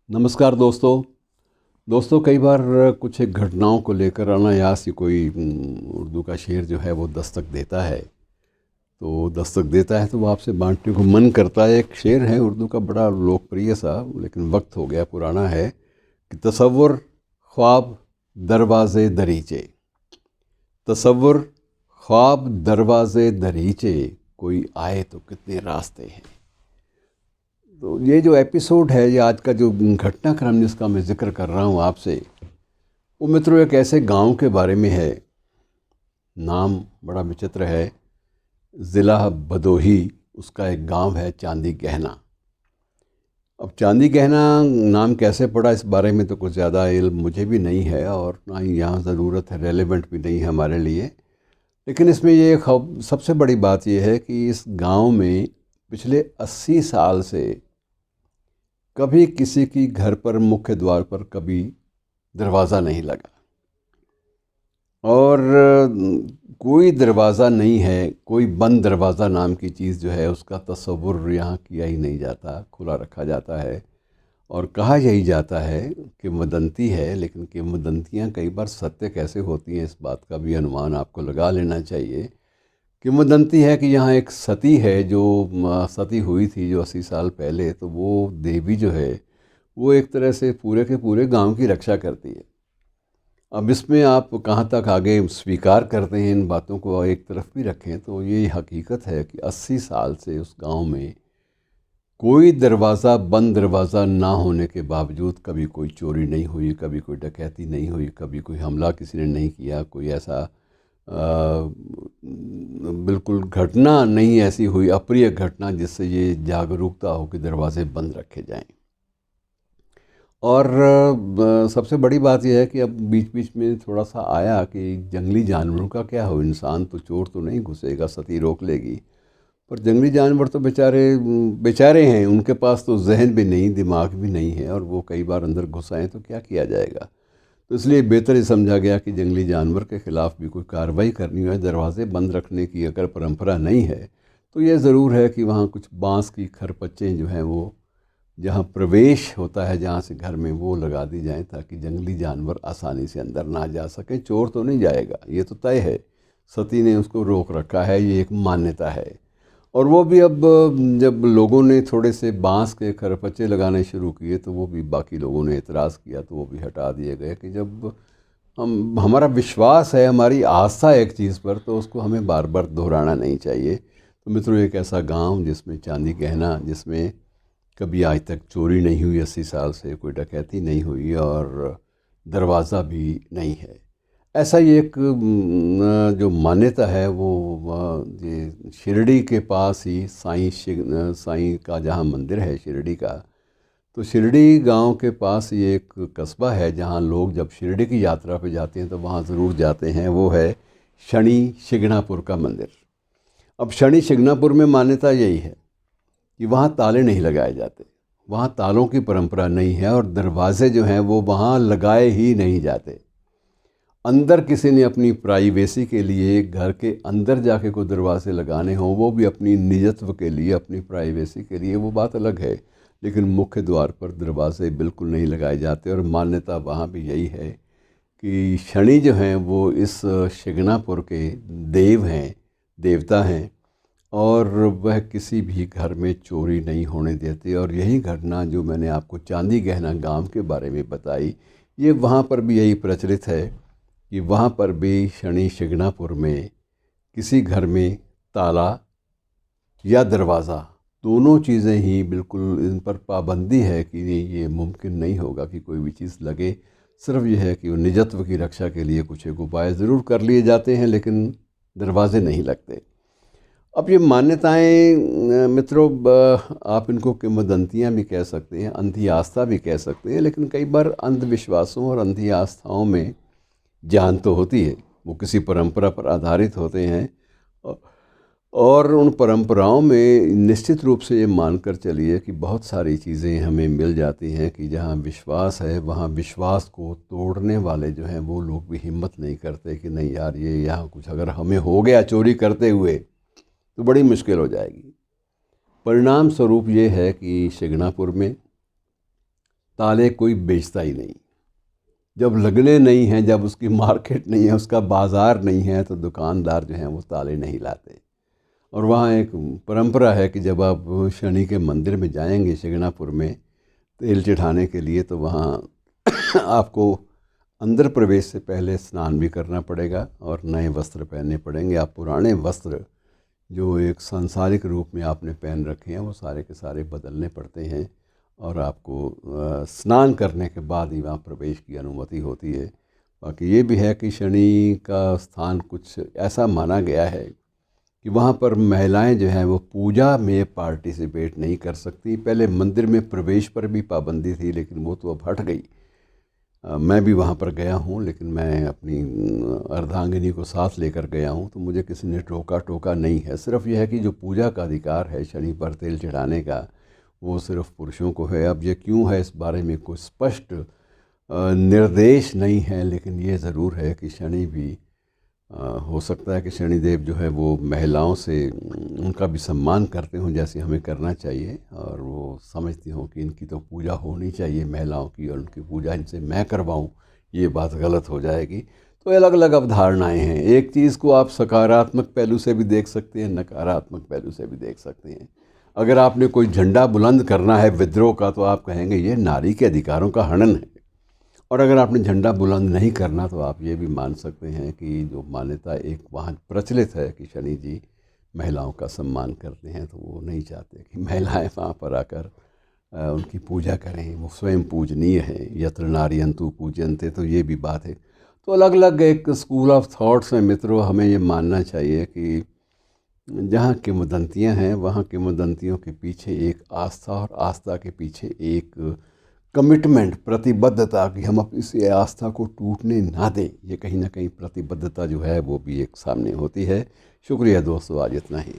नमस्कार दोस्तों कई बार कुछ एक घटनाओं को लेकर अनायास ही कोई उर्दू का शेर जो है वो दस्तक देता है। तो वो आपसे बांटने को मन करता है। एक शेर है उर्दू का बड़ा लोकप्रिय सा, लेकिन वक्त हो गया, पुराना है कि तसव्वुर ख्वाब दरवाज़े दरीचे, तसव्वुर ख्वाब दरवाज़े दरीचे, कोई आए तो कितने रास्ते हैं। तो ये जो एपिसोड है, ये आज का जो घटनाक्रम जिसका मैं ज़िक्र कर रहा हूँ आपसे, वो मित्रों एक ऐसे गांव के बारे में है। नाम बड़ा विचित्र है, ज़िला भदोही उसका एक गांव है, चांदी गहना। अब चांदी गहना नाम कैसे पड़ा, इस बारे में तो कुछ ज़्यादा इल्म मुझे भी नहीं है, और ना ही यहाँ ज़रूरत है, रेलेवेंट भी नहीं है हमारे लिए। लेकिन इसमें ये सबसे बड़ी बात यह है कि इस गांव में पिछले 80 साल से कभी किसी की घर पर मुख्य द्वार पर कभी दरवाज़ा नहीं लगा, और कोई दरवाज़ा नहीं है, कोई बंद दरवाज़ा नाम की चीज़ जो है उसका तसव्वुर यहाँ किया ही नहीं जाता, खुला रखा जाता है। और कहा यही जाता है, किंवदंती है, लेकिन किंवदंतियाँ कई बार सत्य कैसे होती हैं इस बात का भी अनुमान आपको लगा लेना चाहिए। किंवदंती है कि यहाँ एक सती है जो सती हुई थी जो 80 साल पहले, तो वो देवी जो है वो एक तरह से पूरे के पूरे गांव की रक्षा करती है। अब इसमें आप कहाँ तक आगे स्वीकार करते हैं इन बातों को एक तरफ भी रखें, तो ये हकीकत है कि 80 साल से उस गांव में कोई दरवाज़ा, बंद दरवाज़ा ना होने के बावजूद कभी कोई चोरी नहीं हुई, कभी कोई डकैती नहीं हुई, कभी कोई हमला किसी ने नहीं किया, कोई ऐसा बिल्कुल घटना नहीं ऐसी हुई, अप्रिय घटना जिससे ये जागरूकता हो कि दरवाज़े बंद रखे जाएं। और सबसे बड़ी बात यह है कि अब बीच बीच में थोड़ा सा आया कि जंगली जानवरों का क्या हो, इंसान तो चोर तो नहीं घुसेगा, सती रोक लेगी, पर जंगली जानवर तो बेचारे बेचारे हैं, उनके पास तो जहन भी नहीं, दिमाग भी नहीं है, और वो कई बार अंदर घुस आएँ तो क्या किया जाएगा। तो इसलिए बेहतर ही समझा गया कि जंगली जानवर के ख़िलाफ़ भी कोई कार्रवाई करनी हो, दरवाज़े बंद रखने की अगर परंपरा नहीं है तो ये ज़रूर है कि वहाँ कुछ बांस की खरपच्चें जो हैं वो जहाँ प्रवेश होता है, जहाँ से घर में, वो लगा दी जाएं ताकि जंगली जानवर आसानी से अंदर ना जा सकें। चोर तो नहीं जाएगा, ये तो तय है, सती ने उसको रोक रखा है, ये एक मान्यता है। और वो भी अब जब लोगों ने थोड़े से बांस के खरपच्चे लगाने शुरू किए तो वो भी बाकी लोगों ने एतराज़ किया, तो वो भी हटा दिए गए। कि जब हमारा विश्वास है, हमारी आस्था है एक चीज़ पर, तो उसको हमें बार बार दोहराना नहीं चाहिए। तो मित्रों एक ऐसा गांव जिसमें चांदी गहना, जिसमें कभी आज तक चोरी नहीं हुई, 80 साल से कोई डकैती नहीं हुई, और दरवाज़ा भी नहीं है, ऐसा ही एक जो मान्यता है वो ये शिरडी के पास ही साईं का जहाँ मंदिर है शिरडी का, तो शिरडी गांव के पास ये एक कस्बा है जहाँ लोग जब शिरडी की यात्रा पे जाते हैं तो वहाँ ज़रूर जाते हैं। वो है शनि शिंगणापुर का मंदिर। अब शनि शिंगणापुर में मान्यता यही है कि वहाँ ताले नहीं लगाए जाते, वहाँ तालों की परंपरा नहीं है, और दरवाजे जो हैं वो वहाँ लगाए ही नहीं जाते। अंदर किसी ने अपनी प्राइवेसी के लिए घर के अंदर जाके कोई दरवाजे लगाने हों, वो भी अपनी निजत्व के लिए, अपनी प्राइवेसी के लिए, वो बात अलग है, लेकिन मुख्य द्वार पर दरवाजे बिल्कुल नहीं लगाए जाते। और मान्यता वहाँ भी यही है कि शनि जो हैं वो इस शिंगणापुर के देव हैं, देवता हैं, और वह किसी भी घर में चोरी नहीं होने देते। और यही घटना जो मैंने आपको चांदी गहना गांव के बारे में बताई, ये वहाँ पर भी यही प्रचलित है कि वहाँ पर भी शनि शिंगणापुर में किसी घर में ताला या दरवाज़ा, दोनों चीज़ें ही बिल्कुल, इन पर पाबंदी है कि ये मुमकिन नहीं होगा कि कोई भी चीज़ लगे। सिर्फ ये है कि वो निजत्व की रक्षा के लिए कुछ एक उपाय ज़रूर कर लिए जाते हैं, लेकिन दरवाजे नहीं लगते। अब ये मान्यताएं मित्रों, आप इनको किंवदंतियाँ भी कह सकते हैं, अंधी आस्था भी कह सकते हैं, लेकिन कई बार अंधविश्वासों और अंधी आस्थाओं में जान तो होती है, वो किसी परंपरा पर आधारित होते हैं। और उन परंपराओं में निश्चित रूप से ये मानकर चलिए कि बहुत सारी चीज़ें हमें मिल जाती हैं कि जहाँ विश्वास है वहाँ विश्वास को तोड़ने वाले जो हैं वो लोग भी हिम्मत नहीं करते कि नहीं यार, ये यहाँ कुछ अगर हमें हो गया चोरी करते हुए तो बड़ी मुश्किल हो जाएगी। परिणाम स्वरूप ये है कि शिंगणापुर में ताले कोई बेचता ही नहीं। जब लगने नहीं हैं, जब उसकी मार्केट नहीं है, उसका बाज़ार नहीं है, तो दुकानदार जो हैं वो ताले नहीं लाते। और वहाँ एक परंपरा है कि जब आप शनि के मंदिर में जाएंगे शिंगणापुर में तेल चढ़ाने के लिए, तो वहाँ आपको अंदर प्रवेश से पहले स्नान भी करना पड़ेगा और नए वस्त्र पहनने पड़ेंगे। आप पुराने वस्त्र जो एक सांसारिक रूप में आपने पहन रखे हैं वो सारे के सारे बदलने पड़ते हैं, और आपको स्नान करने के बाद ही वहाँ प्रवेश की अनुमति होती है। बाकी ये भी है कि शनि का स्थान कुछ ऐसा माना गया है कि वहाँ पर महिलाएं जो हैं वो पूजा में पार्टिसिपेट नहीं कर सकती। पहले मंदिर में प्रवेश पर भी पाबंदी थी, लेकिन वो तो अब हट गई। मैं भी वहाँ पर गया हूँ, लेकिन मैं अपनी अर्धांगिनी को साथ लेकर गया हूँ, तो मुझे किसी ने टोका नहीं है। सिर्फ यह है कि जो पूजा का अधिकार है शनि पर तेल चढ़ाने का, वो सिर्फ पुरुषों को है। अब ये क्यों है, इस बारे में कोई स्पष्ट निर्देश नहीं है, लेकिन ये ज़रूर है कि शनि भी हो सकता है कि शनिदेव जो है वो महिलाओं से उनका भी सम्मान करते हों, जैसे हमें करना चाहिए, और वो समझती हों कि इनकी तो पूजा होनी चाहिए महिलाओं की, और उनकी पूजा इनसे मैं करवाऊं, ये बात गलत हो जाएगी। तो अलग अलग अवधारणाएं हैं। एक चीज़ को आप सकारात्मक पहलू से भी देख सकते हैं, नकारात्मक पहलू से भी देख सकते हैं। अगर आपने कोई झंडा बुलंद करना है विद्रोह का, तो आप कहेंगे ये नारी के अधिकारों का हनन है। और अगर आपने झंडा बुलंद नहीं करना, तो आप ये भी मान सकते हैं कि जो मान्यता एक वहाँ प्रचलित है कि शनि जी महिलाओं का सम्मान करते हैं, तो वो नहीं चाहते कि महिलाएं वहाँ पर आकर उनकी पूजा करें। वो स्वयं पूजनीय है, यत्र नार्यन्तु पूज्यन्ते, तो ये भी बात है। तो अलग अलग एक स्कूल ऑफ थॉट्स हैं मित्रों। हमें ये मानना चाहिए कि जहाँ किंवदंतियाँ हैं, वहाँ किंवदंतियों के पीछे एक आस्था, और आस्था के पीछे एक कमिटमेंट, प्रतिबद्धता, कि हम अपनी इस आस्था को टूटने ना दें। ये कहीं ना कहीं प्रतिबद्धता जो है वो भी एक सामने होती है। शुक्रिया दोस्तों, आज इतना ही।